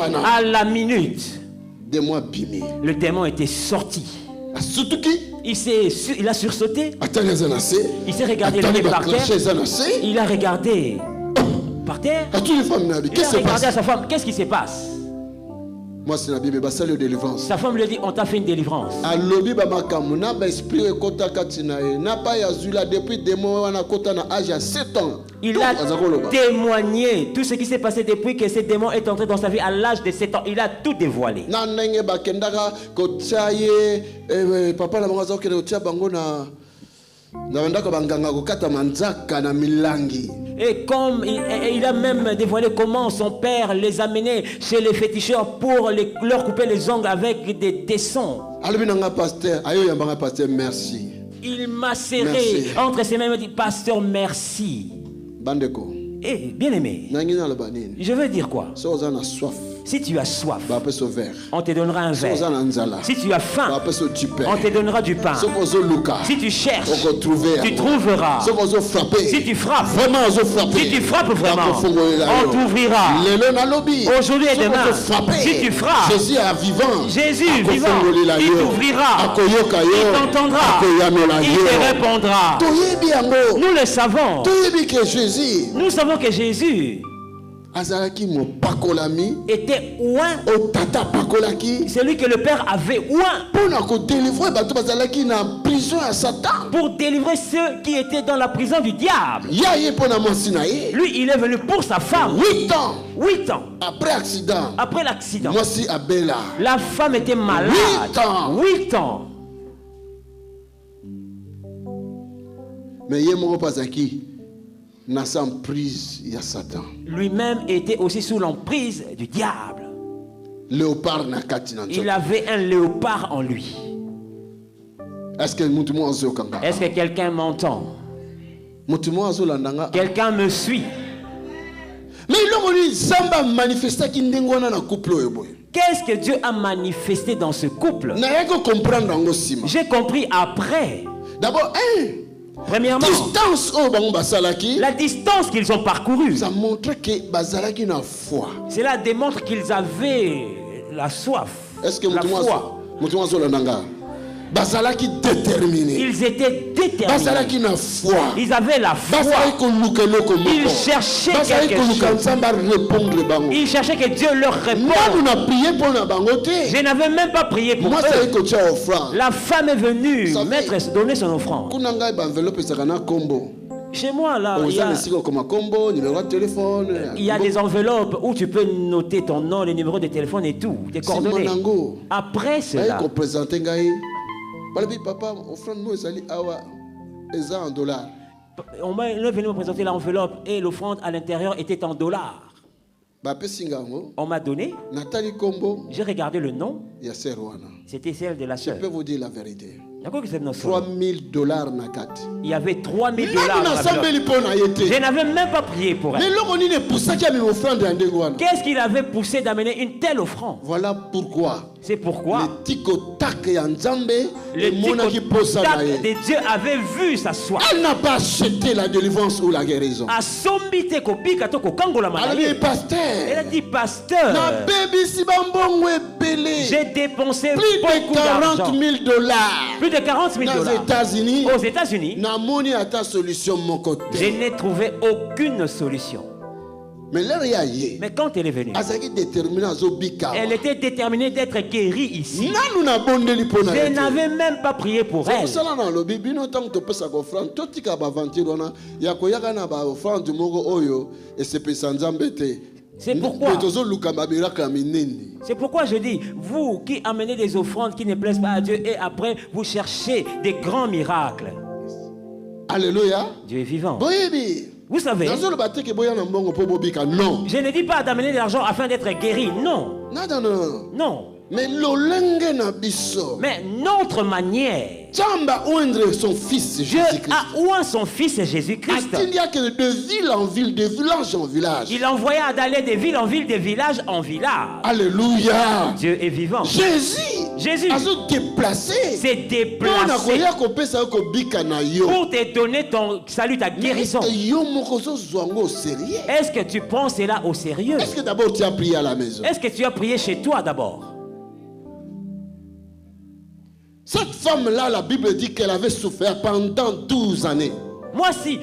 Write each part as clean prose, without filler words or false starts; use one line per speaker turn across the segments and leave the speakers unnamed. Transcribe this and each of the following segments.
À la minute,
le démon était sorti.
Il a sursauté. Il s'est regardé par terre. Il a regardé par terre. Il a regardé à sa femme. Qu'est-ce qui se passe? Sa femme lui a dit, on t'a fait une délivrance. Il a témoigné tout ce qui s'est passé depuis que ce démon est entré dans sa vie à l'âge de 7 ans. Il a tout dévoilé. Et comme il a même dévoilé comment son père les amenait chez les féticheurs pour leur couper les ongles avec des tessons. Il m'a serré entre ses mains et m'a dit, pasteur, merci. Eh, bien aimé, je veux dire quoi? Si tu as soif, on te donnera un verre. Si tu as faim, on te donnera du pain. Si tu cherches, tu trouveras. Si tu frappes, si tu frappes vraiment, on t'ouvrira. Aujourd'hui et demain, si tu frappes, Jésus vivant, il t'ouvrira, il t'entendra, il te répondra. Nous le savons. Nous savons que Jésus était ouin. Celui que le Père avait ouin pour délivrer ceux qui étaient dans la prison du diable. Lui, il est venu pour sa femme. 8 ans. Après l'accident. La femme était malade. 8 ans. Mais lui-même était aussi sous l'emprise du diable. Il avait un léopard en lui. Est-ce que quelqu'un m'entend? Quelqu'un me suit? Qu'est-ce que Dieu a manifesté dans ce couple? J'ai compris après. D'abord, premièrement, la distance qu'ils ont parcourue, cela démontre qu'ils avaient la soif. Est-ce que la foi. Ils étaient déterminés. Ils avaient la foi. Ils cherchaient quelque chose. Ils cherchaient que Dieu leur réponde. Je n'avais même pas prié pour eux. La femme est venue donner son offrande. Chez moi, là, il y a des enveloppes où tu peux noter ton nom, les numéros de téléphone et tout, tes coordonnées. Après cela, on est venu me présenter l'enveloppe et l'offrande à l'intérieur était en dollars. On m'a donné. J'ai regardé le nom. C'était celle de la sœur.
Je peux vous dire la vérité.
$3,000 Nakati. Il y avait $3,000. Je n'avais même pas prié pour elle. Qu'est-ce qu'il avait poussé d'amener une telle offrande? Voilà pourquoi. C'est pourquoi le tic-tac de Dieu avait vu sa soif.
Elle n'a pas acheté la délivrance ou la guérison.
Elle a dit, pasteur, j'ai dépensé plus de $40,000. Plus de $40,000 aux États-Unis. Je n'ai trouvé aucune solution. Mais quand elle est venue, elle était déterminée d'être guérie ici. Je n'avais même pas prié pour elle. C'est pourquoi je dis, vous qui amenez des offrandes qui ne plaisent pas à Dieu et après vous cherchez des grands miracles. Alléluia. Dieu est vivant. Vous savez, je ne dis pas d'amener de l'argent afin d'être guéri. Non. Non. Mais notre manière, Dieu a oint son fils Jésus-Christ.
De ville en ville, de village en village.
Il envoya d'aller de ville en ville, de village en village.
Alléluia.
Dieu est vivant.
Jésus
Jésus s'est déplacé pour te donner ton salut, ta guérison. Est-ce que tu prends cela au sérieux?
Est-ce que d'abord tu as prié à la maison?
Est-ce que tu as prié chez toi d'abord?
Cette femme-là, la Bible dit qu'elle avait souffert pendant 12 années.
Moi si,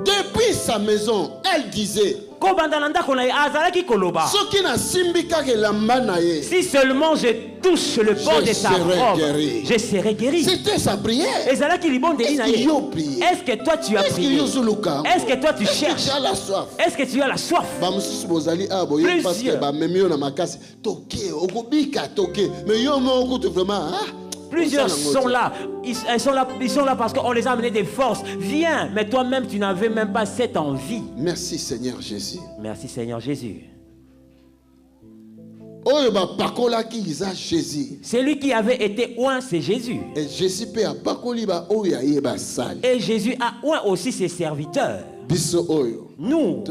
depuis sa maison, elle disait,
si seulement je touche le bord de sa robe, je serai guéri.
C'était sa prière.
Est-ce que toi tu as prié? Est-ce que toi tu cherches? Est-ce que tu as la soif? Plusieurs sont là. Ils sont là parce qu'on les a amenés des forces. Viens, mais toi-même, tu n'avais même pas cette envie.
Merci Seigneur Jésus.
Merci Seigneur Jésus. C'est lui qui avait été oint, c'est Jésus.
Et Jésus
a oint aussi ses serviteurs. Nous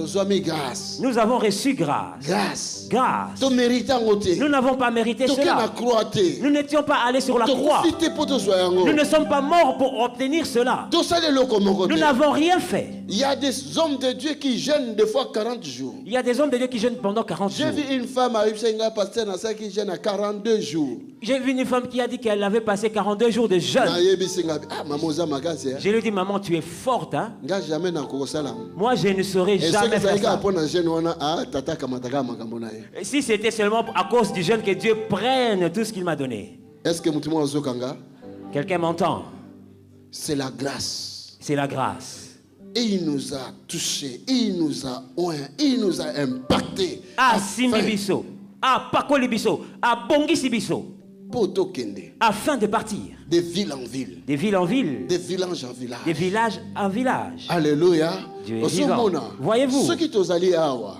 avons reçu grâce. Nous n'avons pas mérité cela. Nous n'étions pas allés sur la croix. Nous ne sommes pas morts pour obtenir cela. Nous n'avons rien fait.
Il y a des hommes de Dieu qui jeûnent des fois 40 jours.
Il y a des hommes de Dieu qui jeûnent pendant 40 jours.
J'ai vu une femme à Upsenga, pasteur Nassa, qui jeûne à 42 jours.
J'ai vu une femme qui a dit qu'elle avait passé 42 jours de jeûne. Je lui ai dit, maman, tu es forte. Hein? Moi, je ne saurais jamais faire ça. Si c'était seulement à cause du jeûne que Dieu prenne tout ce qu'il m'a donné.
Est-ce que
quelqu'un m'entend?
C'est la grâce.
C'est la grâce.
Et il nous a touchés, il nous a oint, il nous a impactés.
Ah, Simbibiso, ah, Pakolibiso, ah, Bongisibiso. Afin de partir.
De ville en ville.
De ville en ville.
De village en village.
De village en village.
Alléluia.
Dieu est vivant. Voyez-vous,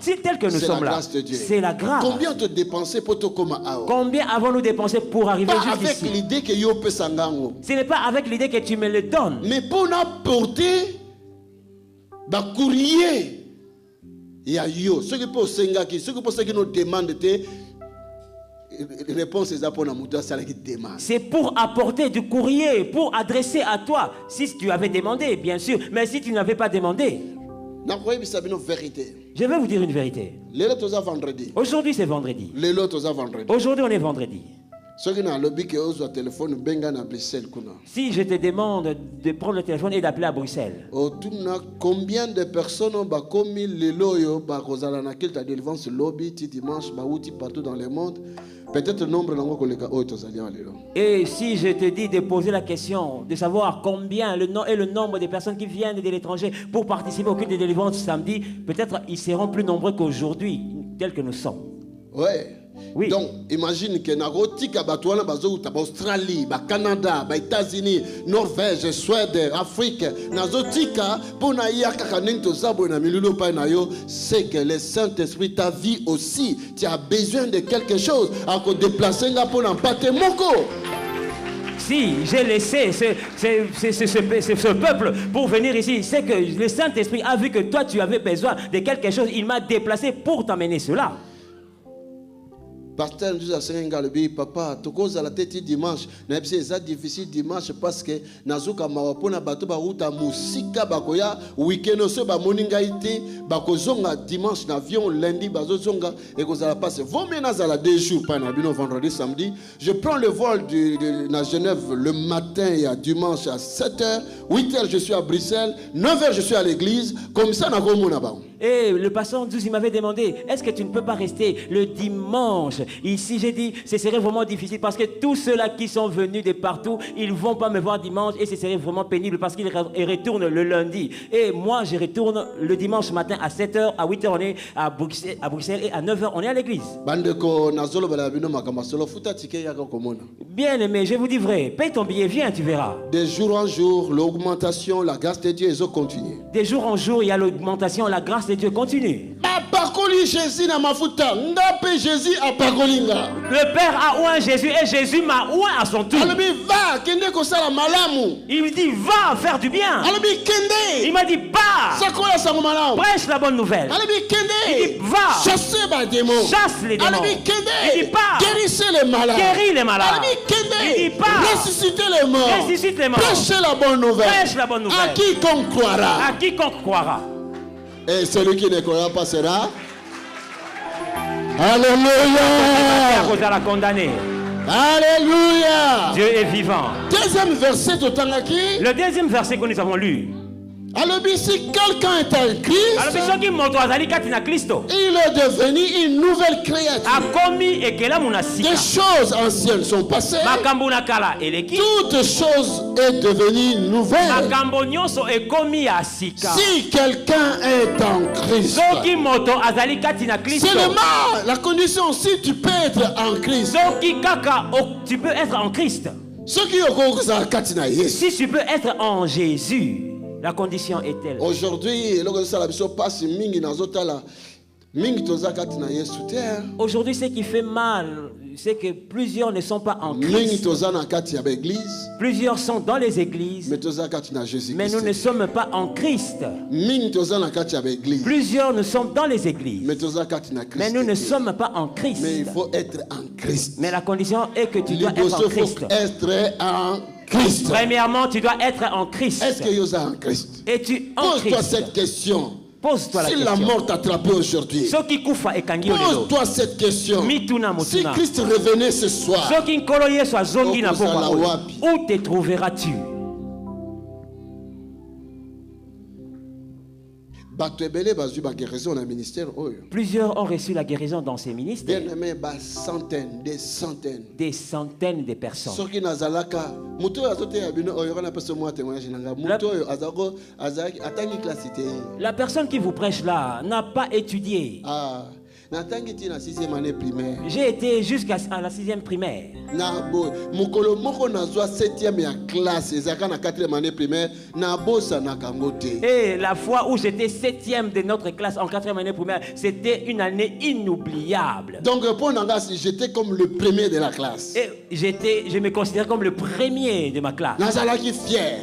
si tel que nous sommes là, c'est la grâce.
Combien te dépenser pour te comme awa?
Combien avons-nous dépensé pour arriver jusqu'ici?
Avec l'idée que yo peut sangango.
Ce n'est pas avec l'idée que tu me le donnes.
Mais pour apporter ba courrier. Il y a yo. Ce qui peut sengaki, ce qui nous demande c'est pour apporter du courrier, pour adresser à toi. Si tu avais demandé, bien sûr. Mais si tu n'avais pas demandé, je vais vous dire une vérité. Aujourd'hui, c'est vendredi. Aujourd'hui, on est vendredi. Si je te demande de prendre le téléphone et d'appeler à Bruxelles, combien de personnes ont commis le loyo na kilta délivrance lobby dimanche partout dans le monde? Peut-être le nombre
et si je te dis de poser la question de savoir combien le nombre de personnes qui viennent de l'étranger pour participer au culte de délivrance samedi, peut-être ils seront plus nombreux qu'aujourd'hui, tels que nous sommes.
Ouais. Oui. Donc, imagine que Nagotika Batouana Bazouta, Australie, Canada, États-Unis, Norvège, Suède, Afrique, Nazotika, Ponayaka Kaninto Zabo na Milulo Panayo, c'est que le Saint-Esprit, ta vie aussi, tu as besoin de quelque chose à te déplacer pour n'empâter Moko.
Si j'ai laissé ce peuple pour venir ici, c'est que le Saint-Esprit a vu que toi tu avais besoin de quelque chose, il m'a déplacé pour t'amener cela.
Pasteur nous a dit papa to cause à la tête dimanche na c'est difficile dimanche parce que nazuka mawapona bato ba ruta musika bakoya weekend so ba moninga ite bakozonga dimanche na avion lundi bazozonga et que ça va passer vos menaces à la 2 jours pas na bino vendredi samedi je prends le vol de na Genève le matin et à dimanche à 7h 8h je suis à Bruxelles 9h je suis à l'église comme ça na komona ba.
Et le pasteur Douze, il m'avait demandé, est-ce que tu ne peux pas rester le dimanche? Ici, j'ai dit, ce serait vraiment difficile parce que tous ceux-là qui sont venus de partout, ils ne vont pas me voir dimanche et ce serait vraiment pénible parce qu'ils retournent le lundi. Et moi, je retourne le dimanche matin à 7h, à 8h, on est à Bruxelles et à 9h, on est à l'église. Bien aimé, je vous dis vrai, paye ton billet, viens, tu verras.
De jour en jour, l'augmentation, la grâce de Dieu, ils ont continué.
De jour en jour, il y a l'augmentation, la grâce de c'est Dieu. Continue.
Le
Père a oint Jésus et Jésus m'a oint à son tour. Il me dit, va faire du bien. Il m'a dit, pars. Prêche la bonne nouvelle. Il dit, va. Chasse les démons. Il dit, pars. Guéris les malades. Il dit, pars.
Ressuscite les morts. Prêche la bonne nouvelle. À quiconque croira. Et celui qui ne croira pas sera. Alléluia. Alléluia.
Dieu est vivant.
Deuxième verset de Tangaki.
Le deuxième verset que nous avons lu.
Alors, si quelqu'un est en Christ, il est devenu une nouvelle créature. Des choses anciennes sont passées. Toute chose est devenue nouvelle. Si quelqu'un est en Christ, seulement la condition, si tu peux être en Christ.
Tu peux être en Christ. Si tu peux être en Jésus. La condition est telle.
Aujourd'hui,
ce qui fait mal, c'est que plusieurs ne sont pas en Christ. Plusieurs sont dans les églises, mais nous ne sommes pas en Christ. Plusieurs nous sommes dans les églises, mais nous ne sommes pas en Christ.
Mais il faut être en Christ.
Mais la condition est que tu dois être en Christ.
Christ.
Premièrement, tu dois être en Christ.
Est-ce que tu es en Christ?
Es-tu en Christ?
Pose-toi cette question.
Pose-toi la question.
Si la mort t'a attrapé aujourd'hui, pose-toi cette question. Si Christ revenait ce soir,
où te trouveras-tu? Plusieurs ont reçu la guérison dans ces ministères. Des centaines de personnes. La personne qui vous prêche là n'a pas étudié. J'ai été jusqu'à la 6e primaire. Et la fois où j'étais 7e de notre classe en 4e année primaire, c'était une année inoubliable.
Donc j'étais comme le premier de la classe.
Et je me considère comme le premier de ma classe.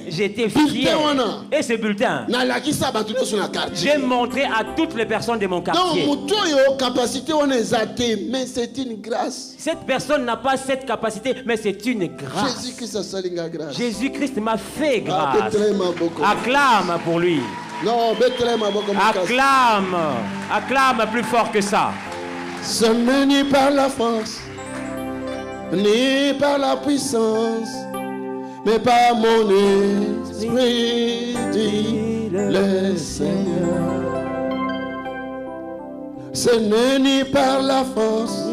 J'étais fier. Et ce bulletin, j'ai montré à toutes les personnes de mon quartier.
Mais c'est une grâce.
Cette personne n'a pas cette capacité, mais c'est une grâce. Jésus-Christ m'a fait grâce. Acclame pour lui.
Non,
acclame. Acclame plus fort que ça.
Ce n'est ni par la force, ni par la puissance, mais par mon esprit, dit le Seigneur. Ce n'est ni par la force,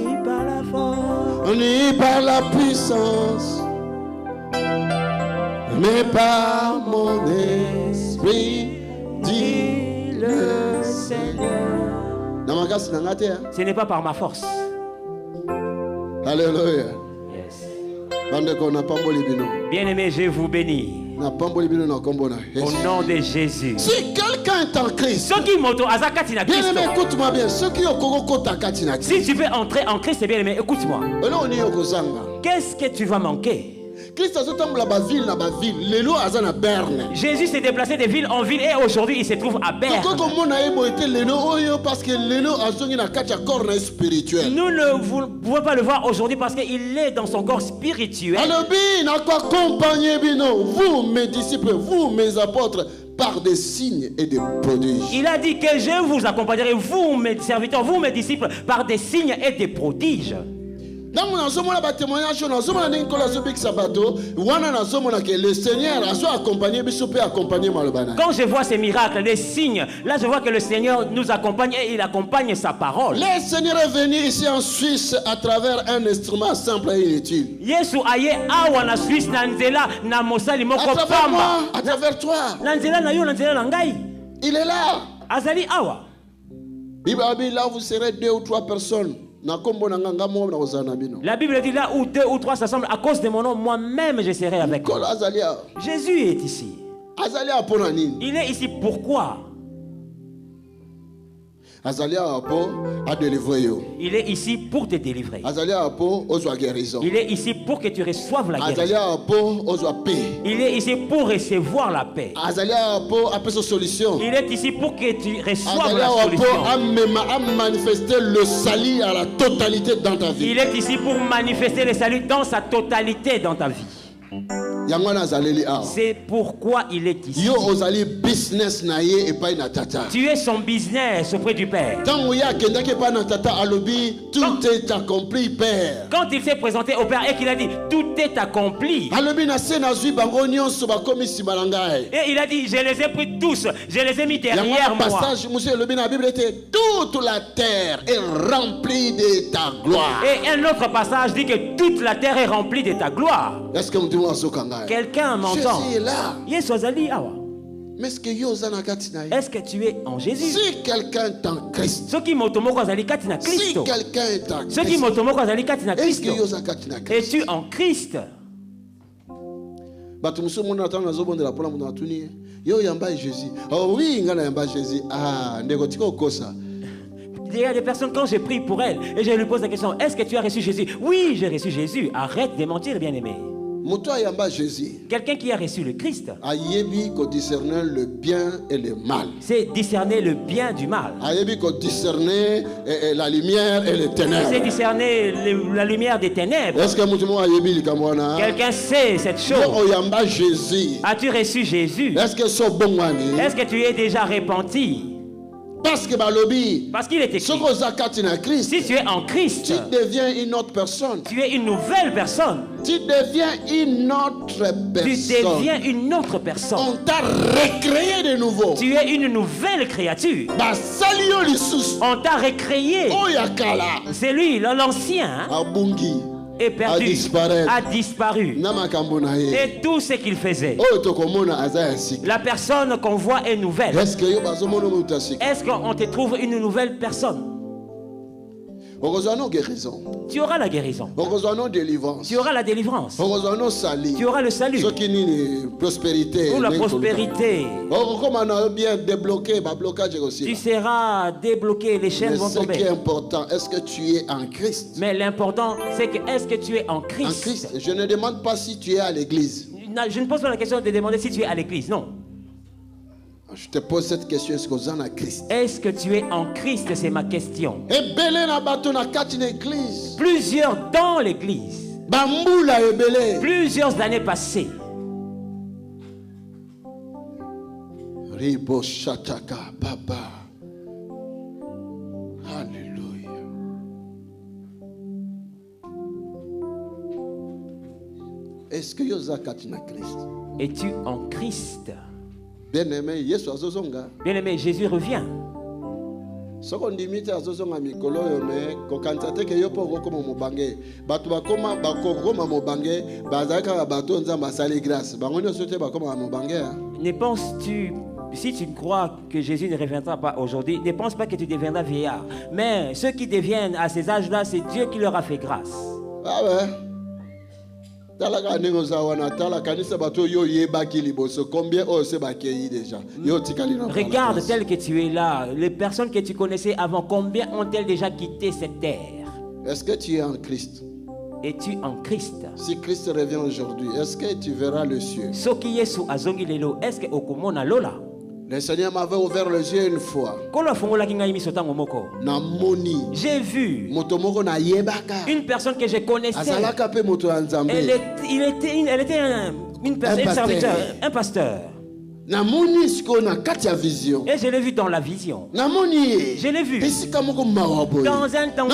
ni par la puissance, mais par mon esprit, dit le Seigneur.
Ce n'est pas par ma force.
Alléluia.
Yes.
Bien-aimé,
je vous bénis. Au nom de Jésus.
Si quelqu'un est en Christ,
bien-aimé,
écoute-moi bien.
Si tu veux entrer en Christ, bien-aimé, écoute-moi. Qu'est-ce que tu vas manquer? Jésus s'est déplacé de ville en ville et aujourd'hui il se trouve à Berne. Nous ne pouvons pas le voir aujourd'hui parce qu'il est dans son corps spirituel.
Vous, mes disciples, vous, mes apôtres, par des signes et des prodiges.
Il a dit que je vous accompagnerai, vous, mes serviteurs, vous, mes disciples, par des signes et des prodiges.
Le Seigneur a accompagné.
Quand je vois ces miracles, les signes, là je vois que le Seigneur nous accompagne et il accompagne sa parole.
Le Seigneur est venu ici en Suisse à travers un instrument simple et inutile.
Yesu aye awa na Suisse na nzela na mosali moko pamba.
À travers toi.
Na nzela na yo na nzela na ngai.
Il est là.
Azali awa.
Là vous serez 2 ou 3 personnes.
La Bible dit là où 2 ou 3 s'assemblent à cause de mon nom, moi-même je serai avec eux. Jésus est ici. Il est ici pourquoi? Il est ici pour te délivrer. Il est ici pour que tu reçoives la guérison. Il est ici pour recevoir la paix. Il est ici pour que tu reçoives la solution.
Le salut à la totalité dans ta vie.
Il est ici pour manifester le salut dans sa totalité dans ta vie. C'est pourquoi il est ici. Tu es son business auprès du Père.
Tout est accompli, Père.
Quand il s'est présenté au Père et qu'il a dit tout est accompli. Et il a dit je les ai pris tous, je les ai mis derrière moi.
Toute la terre est remplie de ta gloire.
Et un autre passage dit que toute la terre est remplie de ta gloire.
Est-ce que
quelqu'un m'entend?
Jésus est là.
Est-ce que tu es en Jésus?
Si quelqu'un est en Christ.
Si quelqu'un est en Christ. Es-tu en Christ? Il y a des personnes, quand je prie pour elles et je lui pose la question, est-ce que tu as reçu Jésus? Oui, j'ai reçu Jésus. Arrête de mentir, bien-aimé. Quelqu'un qui a reçu le Christ,
discerner le bien et le mal.
C'est discerner le bien du mal.
Discerner la lumière et les ténèbres.
C'est discerner la lumière des ténèbres.
Est-ce que
quelqu'un sait cette chose? As-tu reçu Jésus?
Est-ce
que tu es déjà repenti? Parce qu'il est écrit, si tu es en Christ,
tu deviens une autre personne.
Tu es une nouvelle personne.
Tu deviens une autre personne. On t'a recréé de nouveau.
Tu es une nouvelle créature. On t'a recréé. C'est lui, l'ancien. Est perdu, a disparu. Et tout ce qu'il faisait. La personne qu'on voit est nouvelle. Est-ce qu'on te trouve une nouvelle personne? Tu auras la guérison. Tu auras la délivrance. Tu auras le salut. Ou la prospérité. Tu seras débloqué, les chaînes vont tomber.
Ce qui est important, est-ce que tu es en Christ?
Mais l'important, c'est que est-ce que tu es en Christ?
En Christ. Je ne demande pas si tu es à l'église.
Je ne pose pas la question de demander si tu es à l'église, non.
Je te pose cette question, est-ce que tu es en Christ?
Est-ce que tu es en Christ? C'est ma question. Plusieurs dans l'église. Plusieurs années passées.
Ribo Shataka Baba. Alléluia. Est-ce que tu es en Christ?
Es-tu en Christ?
Bien-aimé,
Jésus revient. Ne penses-tu, si tu crois que Jésus ne reviendra pas aujourd'hui, ne pense pas que tu deviendras vieillard. Mais ceux qui deviennent à ces âges-là, c'est Dieu qui leur a fait grâce.
Ah ouais.
Regarde tel que tu es là. Les personnes que tu connaissais avant, combien ont-elles déjà quitté cette terre?
Est-ce que tu es en Christ?
Es-tu en Christ?
Si Christ revient aujourd'hui, est-ce que tu verras le ciel?
Est-ce que okomona lola?
Le Seigneur m'avait ouvert les yeux une fois.
J'ai vu une personne que je connaissais. Elle était un pasteur. Et je l'ai vu dans la vision. Je l'ai vu dans un temps.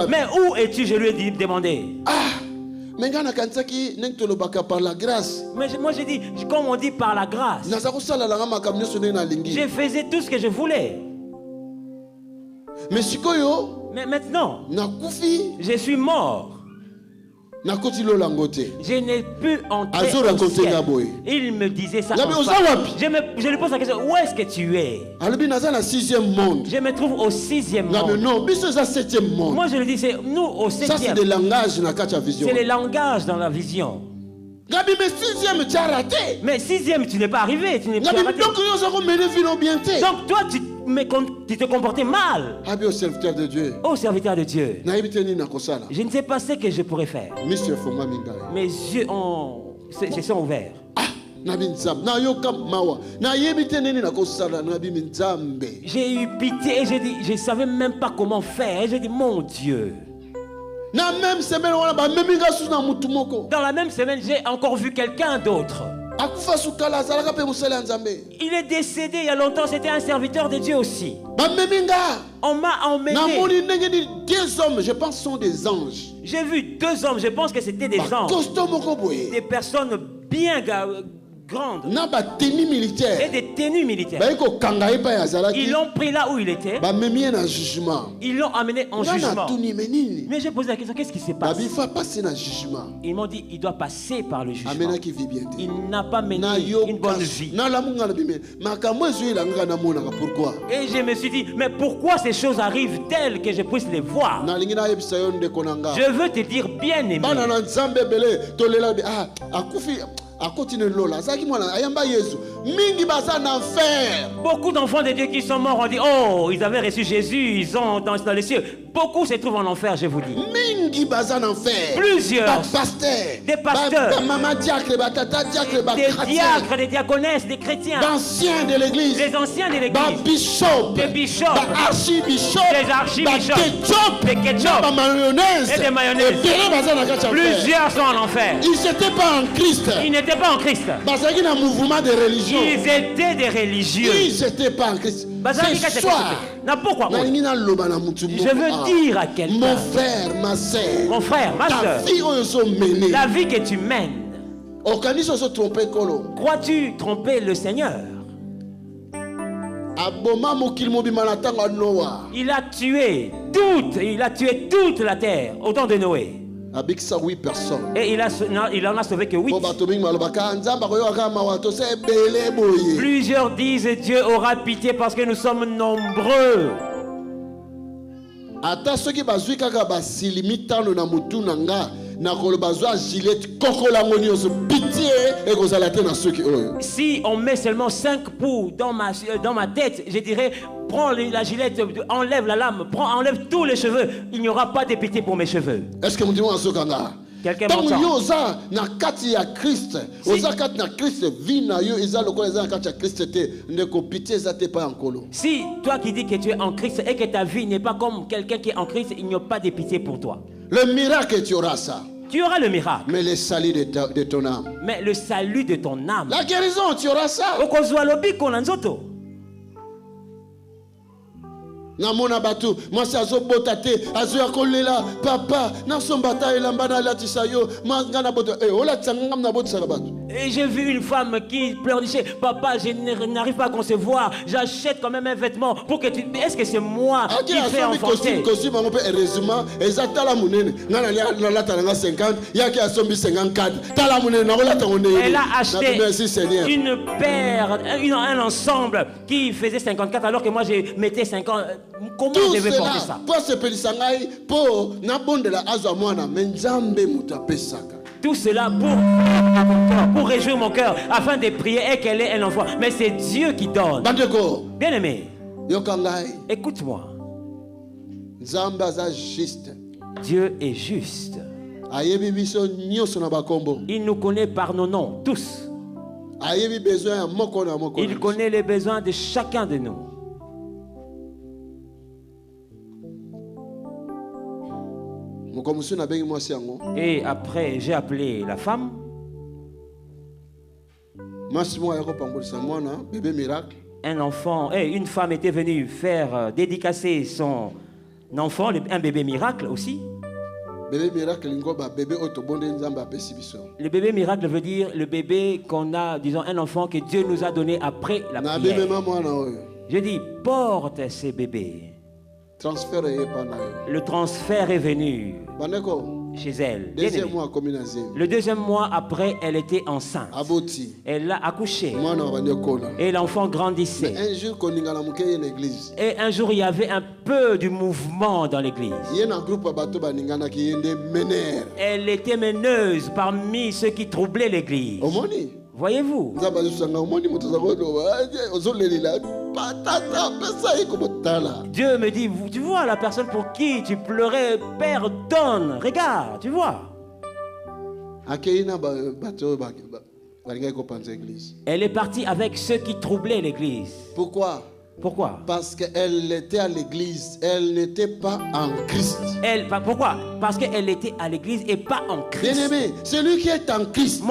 Mais où es-tu? Je lui ai demandé.
Mais
moi j'ai dit, comme on dit par la grâce, je faisais tout ce que je voulais. Mais maintenant, je suis mort. Je n'ai pu entrer au ciel. Il me disait ça. Je lui pose la question, où est-ce que tu es? Je me trouve au 6e monde. Moi je lui dis, c'est nous au 7e.
Ça c'est le langage
C'est le langage dans la vision.
Mais 6e tu as raté.
Mais 6e tu n'es pas arrivé. Tu n'es pas raté. Donc toi tu te comportais mal.
Au serviteur de Dieu.
Au serviteur de Dieu. Je ne sais pas ce que je pourrais faire. Mes yeux se sont ouverts. J'ai eu pitié et je ne savais même pas comment faire. Et j'ai dit, mon Dieu. Dans la même semaine, j'ai encore vu quelqu'un d'autre. Il est décédé il y a longtemps, c'était un serviteur de Dieu aussi. On m'a emmené.
Deux hommes, je pense, sont des anges.
J'ai vu deux hommes, je pense que c'était des anges. Des personnes bien grandes. Et des tenues militaires. Ils l'ont pris là où il était. Ils l'ont amené en jugement. Mais j'ai posé la question, qu'est-ce qui s'est passé? Ils m'ont dit, il doit passer par le jugement. Il n'a pas mené une bonne vie. Et je me suis dit, mais pourquoi ces choses arrivent telles que je puisse les voir? Je veux te dire, bien aimé. Beaucoup d'enfants de Dieu qui sont morts ont dit, oh, ils avaient reçu Jésus, ils sont dans les cieux. Beaucoup se trouvent en enfer, je vous dis. Plusieurs. Des pasteurs. Des diacres, des diaconesses, des chrétiens.
Les anciens de l'église.
Des bishops. Des archibishops. Des ketchup. Et des mayonnaises. Plusieurs sont en enfer.
Ils n'étaient pas en Christ.
Ils n'étaient pas en Christ.
Mouvement de religion.
Ils étaient des religieux.
Ils n'étaient pas en Christ.
Ce soir, je veux dire à quelqu'un,
mon frère, ma soeur,
la vie que tu mènes, crois-tu tromper le Seigneur? Il a tué toute la terre au temps de Noé. Et il en a sauvé que 8. Plusieurs disent Dieu aura pitié parce que nous sommes nombreux. Si on met seulement 5 poux dans ma tête, je dirais, prends la gilette, enlève la lame, enlève tous les cheveux, il n'y aura pas de pitié pour mes cheveux.
Est-ce que vous dites quelqu'un m'entend? Si toi qui dis que tu es en Christ et que ta vie n'est pas comme quelqu'un qui est en Christ, il n'y a pas de pitié pour toi. Le miracle, tu auras ça.
Tu auras le miracle.
Mais le salut de ton âme.
Mais le salut de ton âme.
La guérison, tu auras ça. Namona batu mwasi azobota te azoya kolela papa nasombata elambana la tisayo mangana boto ola tsanga na botisa batu.
Et j'ai vu une femme qui pleurnichait, papa, je n'arrive pas à concevoir, j'achète quand même un vêtement pour que tu... Est-ce que c'est moi qui fais enfanter?
Heureusement,
elle a acheté une paire, un ensemble qui faisait 54 alors que moi je mettais 50. Comment je devais porter ça? Tout cela pour réjouir mon cœur, afin de prier et qu'elle ait un enfant. Mais c'est Dieu qui donne. Bien aimé, écoute-moi. Dieu est juste. Il nous connaît par nos noms, tous. Il connaît les besoins de chacun de nous. Et après, j'ai appelé la femme. Un enfant, une femme était venue faire dédicacer son enfant, un bébé miracle aussi. Le bébé miracle veut dire le bébé qu'on a, disons, un enfant que Dieu nous a donné après la prière. Je dis, porte ces bébés. Le transfert est venu chez elle. Le deuxième mois après, elle était enceinte. Elle a accouché. Et l'enfant grandissait. Et un jour, il y avait un peu du mouvement dans l'église. Elle était meneuse parmi ceux qui troublaient l'église. Voyez-vous? Dieu me dit, tu vois la personne pour qui tu pleurais, Père, donne. Regarde, tu vois. Elle est partie avec ceux qui troublaient l'église.
Pourquoi?
Pourquoi?
Parce qu'elle était à l'église, elle n'était pas en Christ.
Pourquoi? Parce qu'elle était à l'église et pas en Christ.
Bien-aimé, celui qui est en Christ,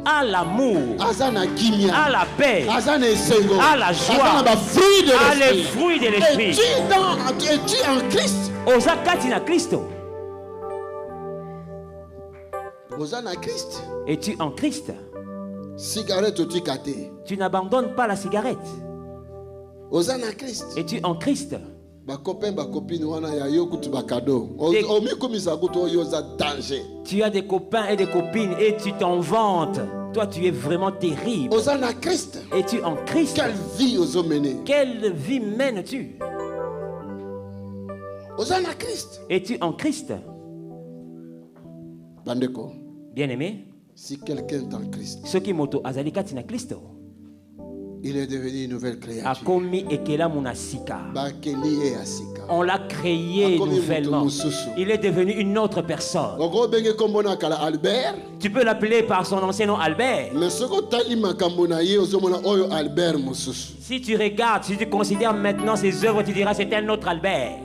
à l'amour, à la paix, à la joie, à les fruits de l'esprit.
Es-tu en Christ?
Ozakatina Christo. Es-tu en Christ? Tu n'abandonnes pas la cigarette. Es-tu en Christ? Tu as des copains et des copines et tu t'en vantes. Toi, tu es vraiment terrible. Es-tu en Christ?
Quelle vie os mener?
Quelle vie mènes-tu? Es-tu en Christ? Bien-aimé,
si quelqu'un est en Christ, il est devenu une nouvelle créature.
On l'a créé nouvellement. Il est devenu une autre personne. Tu peux l'appeler par son ancien nom Albert. Si tu regardes, si tu considères maintenant ses œuvres, tu diras c'est un autre Albert.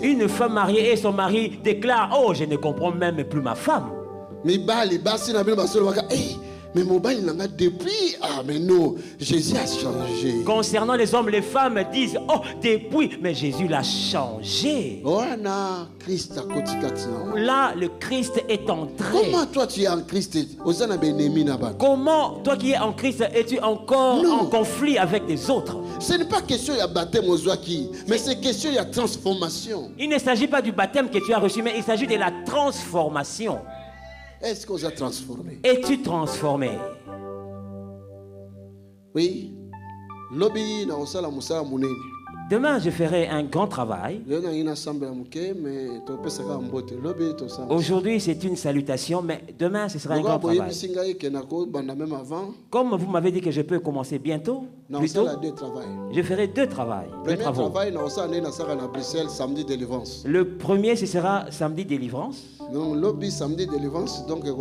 Une femme mariée et son mari déclarent, oh, je ne comprends même plus ma femme.
Mais depuis, mais non, Jésus a changé.
Concernant les hommes, les femmes disent, oh, depuis, mais Jésus l'a changé. Là, le Christ est entré.
Comment toi tu es en Christ?
Comment toi qui es en Christ es-tu encore en conflit avec les autres?
Ce n'est pas question de baptême, mais c'est question de transformation.
Il ne s'agit pas du baptême que tu as reçu, mais il s'agit de la transformation.
Est-ce qu'on a transformé?
Es-tu transformé?
Oui.
Demain, je ferai un grand travail. Aujourd'hui, c'est une salutation, mais demain, ce sera un grand travail. Comme vous m'avez dit que je peux commencer bientôt, je ferai deux travaux. Le premier, ce sera samedi délivrance.
Donc, lobby samedi délivrance, donc à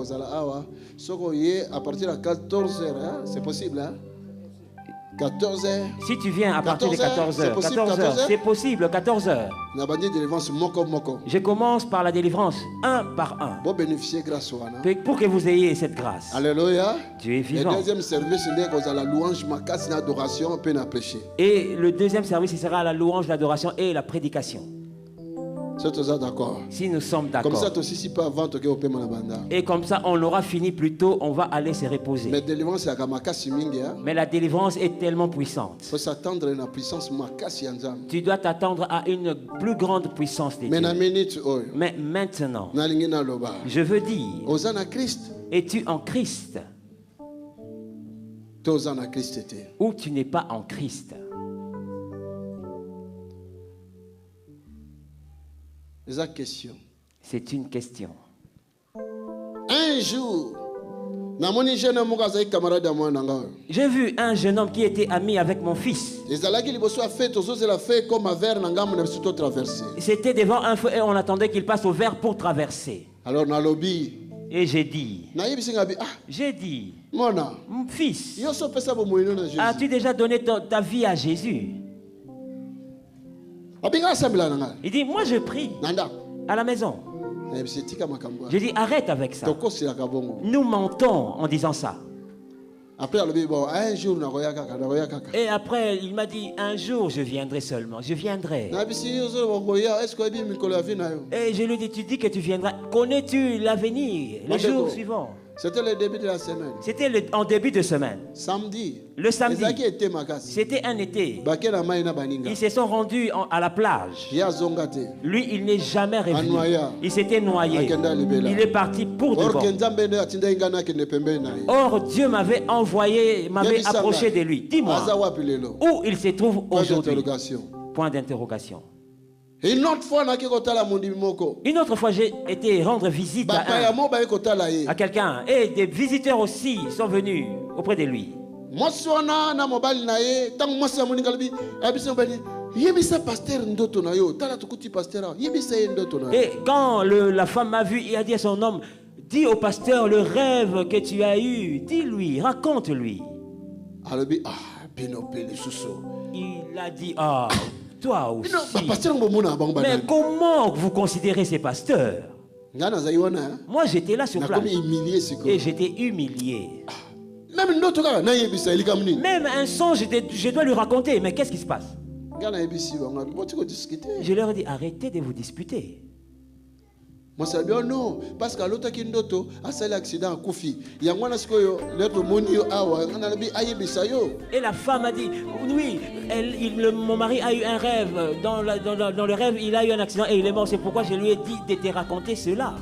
partir de 14h, hein? C'est possible, hein? 14h.
Si tu viens à partir de 14h, c'est possible, 14h. Je commence par la délivrance, un par un. Pour que vous ayez cette grâce.
Alléluia.
Dieu est vivant.
Le deuxième service, c'est la louange, l'adoration,
et le deuxième service, ce sera la louange, l'adoration et la prédication. Si nous sommes d'accord. Et comme ça, on aura fini plus tôt, on va aller se reposer. Mais la délivrance est tellement puissante. Tu dois t'attendre à une plus grande puissance de Dieu. Mais maintenant, je veux dire, es-tu en Christ? Ou tu n'es pas en Christ? C'est une question.
Un jour,
j'ai vu un jeune homme qui était ami avec mon fils. C'était devant un feu et on attendait qu'il passe au vert pour traverser.
Alors,
et j'ai dit, mon fils, as-tu déjà donné ta vie à Jésus? Il dit, moi je prie à la maison. Je dis, arrête avec ça. Nous mentons en disant ça. Et après, il m'a dit, un jour je viendrai seulement. Je viendrai. Et je lui ai dit, tu dis que tu viendras. Connais-tu l'avenir, les jours suivants?
C'était le début de la semaine.
C'était en début de semaine.
Samedi.
Le samedi. C'était un été. Ils se sont rendus à la plage. Lui, il n'est jamais revenu. Il s'était noyé. Il est parti pour de bon. Or, Dieu m'avait approché de lui. Dis-moi, où il se trouve aujourd'hui? Point d'interrogation.
Une autre
fois, j'ai été rendre visite à quelqu'un. Et des visiteurs aussi sont venus auprès de lui. Et quand la femme m'a vu, il a dit à son homme, dis au pasteur le rêve que tu as eu. Dis-lui, raconte-lui. Il a dit, toi aussi. Mais comment vous considérez ces pasteurs? Moi, j'étais là sur place. Et j'étais humilié. Même un songe, je dois lui raconter. Mais qu'est-ce qui se passe? Je leur ai dit, arrêtez de vous disputer.
Moi, c'est bien non, parce qu'à l'autre qui ndoto a fait l'accident à Koufi.
Et la femme a dit, oui, mon mari a eu un rêve. Dans le rêve, il a eu un accident et il est mort. C'est pourquoi je lui ai dit de te raconter cela.